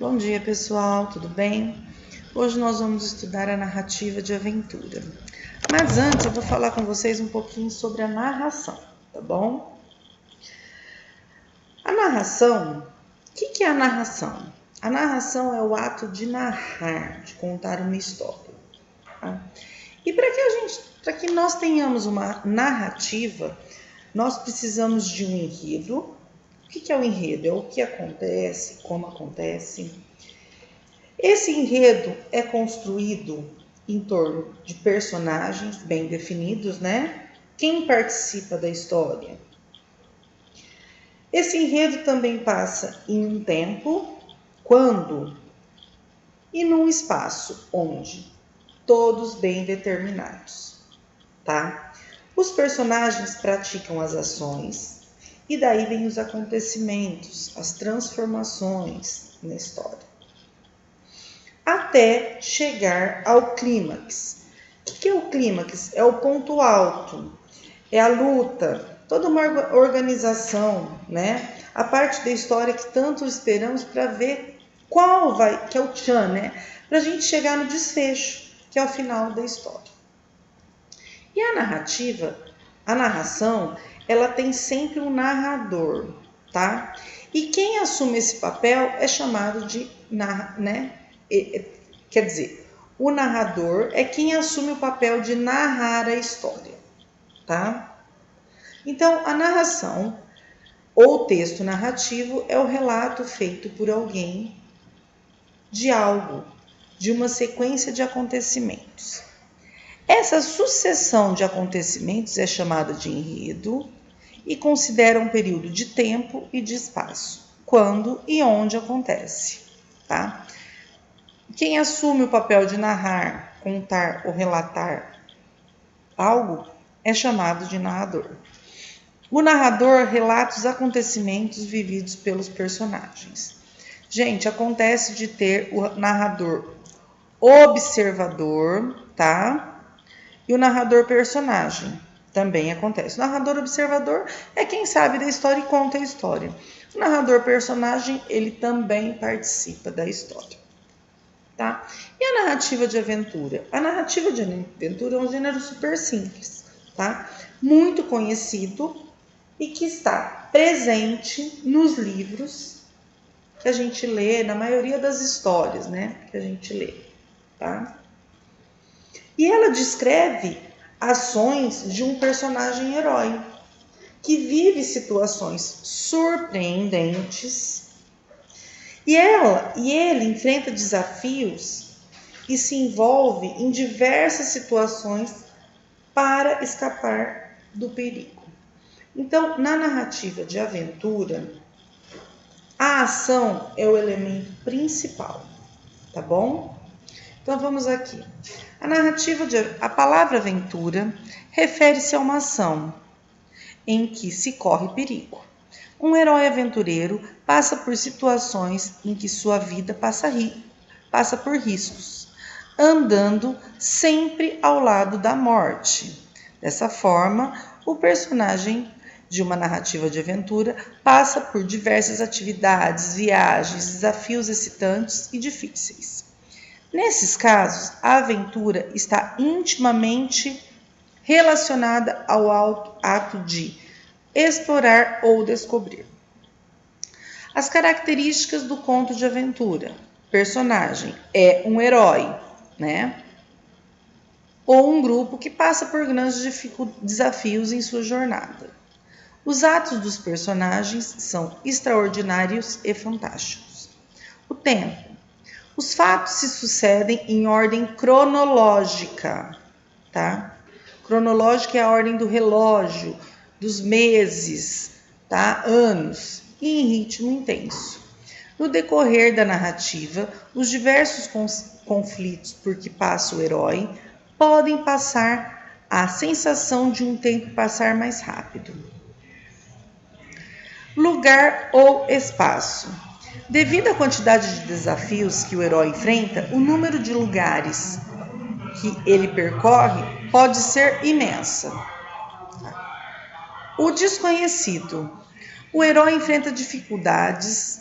Bom dia, pessoal, tudo bem? Hoje nós vamos estudar a narrativa de aventura. Mas antes eu vou falar com vocês um pouquinho sobre a narração, tá bom? A narração, o que é a narração? A narração é o ato de narrar, de contar uma história. Tá? E para que nós tenhamos uma narrativa, nós precisamos de um enredo. O que é o enredo? É o que acontece, como acontece. Esse enredo é construído em torno de personagens bem definidos, né? Quem participa da história? Esse enredo também passa em um tempo, quando e num espaço onde, todos bem determinados, tá? Os personagens praticam as ações e daí vem os acontecimentos, as transformações na história, até chegar ao clímax. O que é o clímax? É o ponto alto, é a luta, toda uma organização, né? A parte da história que tanto esperamos para ver qual vai, que é o tchan, né? Para a gente chegar no desfecho, que é o final da história. E a narrativa, a narração, ela tem sempre um narrador, tá? E quem assume esse papel é chamado de, né? Quer dizer, o narrador é quem assume o papel de narrar a história, tá? Então, a narração ou texto narrativo é o relato feito por alguém de algo, de uma sequência de acontecimentos. Essa sucessão de acontecimentos é chamada de enredo e considera um período de tempo e de espaço, quando e onde acontece, tá? Quem assume o papel de narrar, contar ou relatar algo é chamado de narrador. O narrador relata os acontecimentos vividos pelos personagens. Gente, acontece de ter o narrador observador, tá? E o narrador personagem também acontece. O narrador observador é quem sabe da história e conta a história. O narrador personagem, ele também participa da história, tá? E a narrativa de aventura? A narrativa de aventura é um gênero super simples, tá? Muito conhecido e que está presente nos livros que a gente lê, na maioria das histórias, né, que a gente lê, tá? E ela descreve ações de um personagem herói que vive situações surpreendentes e ele enfrenta desafios e se envolve em diversas situações para escapar do perigo. Então, na narrativa de aventura, a ação é o elemento principal, tá bom? Então vamos aqui. A palavra aventura refere-se a uma ação em que se corre perigo. Um herói aventureiro passa por situações em que sua vida passa por riscos, andando sempre ao lado da morte. Dessa forma, o personagem de uma narrativa de aventura passa por diversas atividades, viagens, desafios excitantes e difíceis. Nesses casos, a aventura está intimamente relacionada ao ato de explorar ou descobrir. As características do conto de aventura. Personagem é um herói, né? Ou um grupo que passa por grandes desafios em sua jornada. Os atos dos personagens são extraordinários e fantásticos. O tempo. Os fatos se sucedem em ordem cronológica, tá? Cronológica é a ordem do relógio, dos meses, tá? Anos, e em ritmo intenso. No decorrer da narrativa, os diversos conflitos por que passa o herói podem passar a sensação de um tempo passar mais rápido. Lugar ou espaço. Devido à quantidade de desafios que o herói enfrenta, o número de lugares que ele percorre pode ser imensa. O desconhecido. O herói enfrenta dificuldades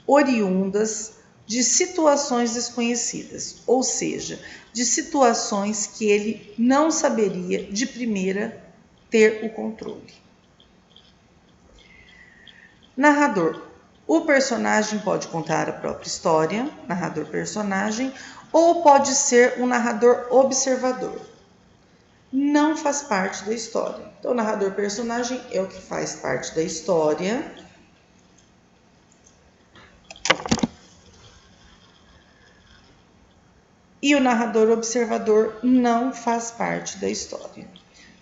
oriundas de situações desconhecidas, ou seja, de situações que ele não saberia de primeira ter o controle. Narrador. O personagem pode contar a própria história, narrador-personagem, ou pode ser um narrador observador. Não faz parte da história. Então, o narrador-personagem é o que faz parte da história. E o narrador-observador não faz parte da história.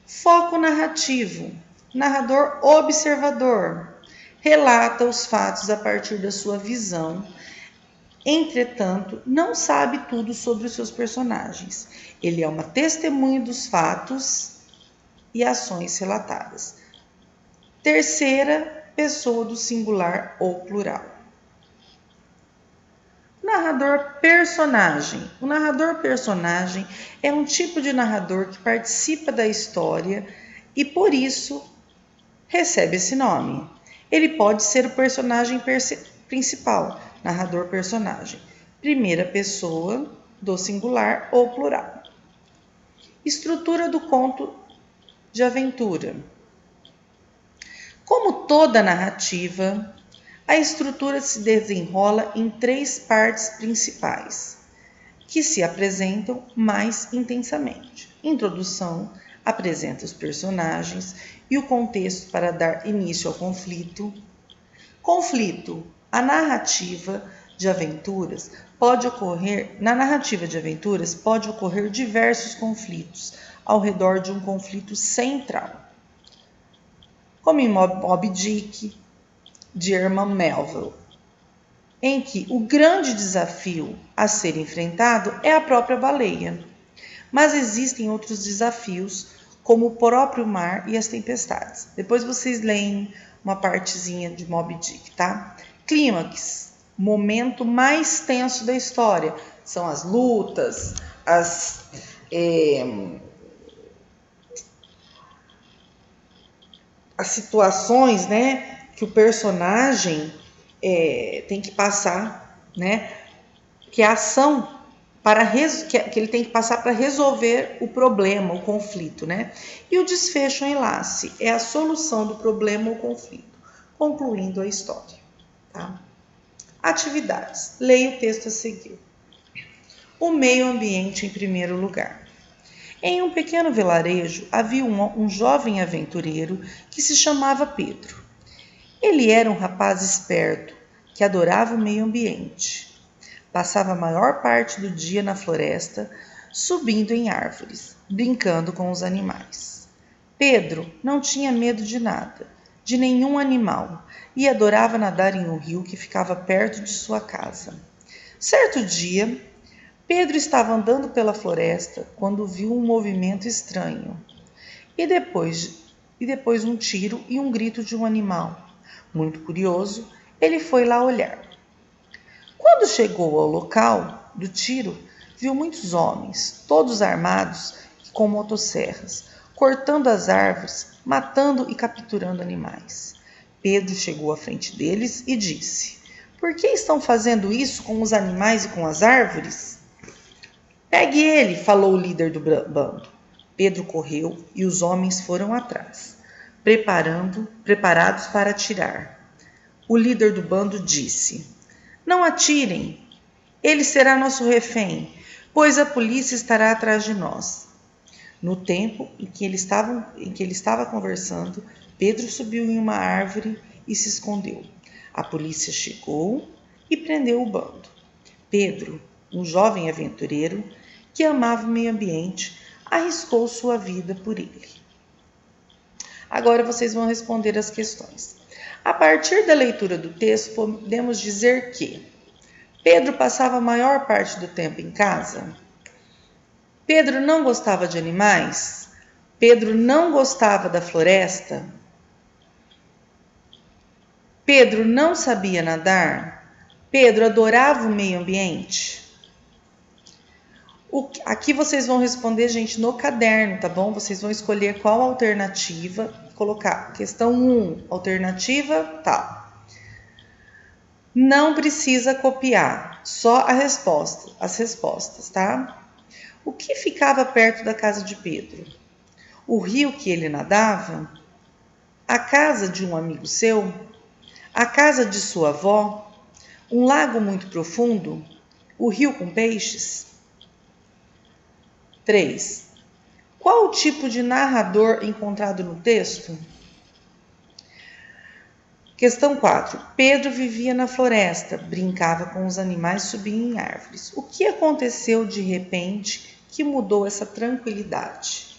Foco narrativo. Narrador-observador. Relata os fatos a partir da sua visão. Entretanto, não sabe tudo sobre os seus personagens. Ele é uma testemunha dos fatos e ações relatadas. Terceira pessoa do singular ou plural. Narrador-personagem. O narrador-personagem é um tipo de narrador que participa da história e, por isso, recebe esse nome. Ele pode ser o personagem principal, narrador-personagem, primeira pessoa do singular ou plural. Estrutura do conto de aventura. Como toda narrativa, a estrutura se desenrola em 3 partes principais, que se apresentam mais intensamente. Introdução apresenta os personagens e o contexto para dar início ao conflito. Conflito. Na narrativa de aventuras pode ocorrer diversos conflitos ao redor de um conflito central, como em Moby Dick, de Herman Melville, em que o grande desafio a ser enfrentado é a própria baleia. Mas existem outros desafios, como o próprio mar e as tempestades. Depois vocês leem uma partezinha de Moby Dick, tá? Clímax, momento mais tenso da história. São as lutas, as situações, né, que o personagem tem que passar, né, que a ação que ele tem que passar para resolver o problema, o conflito, né? E o desfecho, enlace, é a solução do problema ou conflito, concluindo a história, tá? Atividades. Leia o texto a seguir. O meio ambiente em primeiro lugar. Em um pequeno vilarejo havia um jovem aventureiro que se chamava Pedro. Ele era um rapaz esperto que adorava o meio ambiente. Passava a maior parte do dia na floresta, subindo em árvores, brincando com os animais. Pedro não tinha medo de nada, de nenhum animal, e adorava nadar em um rio que ficava perto de sua casa. Certo dia, Pedro estava andando pela floresta quando viu um movimento estranho. E depois um tiro e um grito de um animal. Muito curioso, ele foi lá olhar. Quando chegou ao local do tiro, viu muitos homens, todos armados com motosserras, cortando as árvores, matando e capturando animais. Pedro chegou à frente deles e disse: "Por que estão fazendo isso com os animais e com as árvores?" "Pegue ele", falou o líder do bando. Pedro correu e os homens foram atrás, preparados para atirar. O líder do bando disse: "Não atirem, ele será nosso refém, pois a polícia estará atrás de nós." No tempo em que ele estava conversando, Pedro subiu em uma árvore e se escondeu. A polícia chegou e prendeu o bando. Pedro, um jovem aventureiro que amava o meio ambiente, arriscou sua vida por ele. Agora vocês vão responder as questões. A partir da leitura do texto, podemos dizer que Pedro passava a maior parte do tempo em casa. Pedro não gostava de animais. Pedro não gostava da floresta. Pedro não sabia nadar. Pedro adorava o meio ambiente. Aqui vocês vão responder, gente, no caderno, tá bom? Vocês vão escolher qual alternativa, colocar questão 1, alternativa tal. Não precisa copiar, só as respostas, tá? O que ficava perto da casa de Pedro? O rio que ele nadava? A casa de um amigo seu? A casa de sua avó? Um lago muito profundo? O rio com peixes? 3. Qual o tipo de narrador encontrado no texto? Questão 4. Pedro vivia na floresta, brincava com os animais, subia em árvores. O que aconteceu de repente que mudou essa tranquilidade?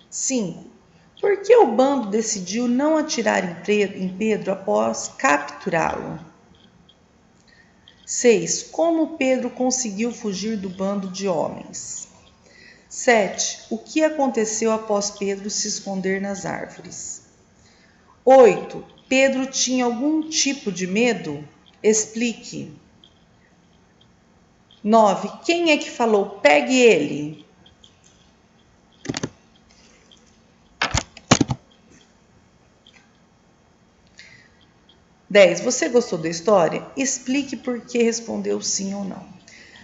5. Por que o bando decidiu não atirar em Pedro após capturá-lo? 6. Como Pedro conseguiu fugir do bando de homens? 7. O que aconteceu após Pedro se esconder nas árvores? 8. Pedro tinha algum tipo de medo? Explique. 9. Quem é que falou pegue ele? 10. Você gostou da história? Explique por que respondeu sim ou não.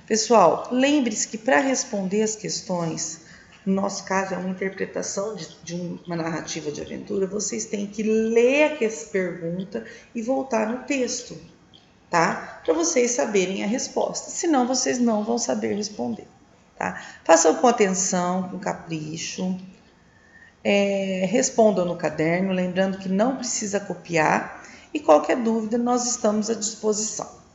Pessoal, lembre-se que para responder as questões, no nosso caso é uma interpretação de uma narrativa de aventura, vocês têm que ler a pergunta e voltar no texto, tá? Para vocês saberem a resposta, senão vocês não vão saber responder, tá? Façam com atenção, com capricho, respondam no caderno, lembrando que não precisa copiar e qualquer dúvida nós estamos à disposição.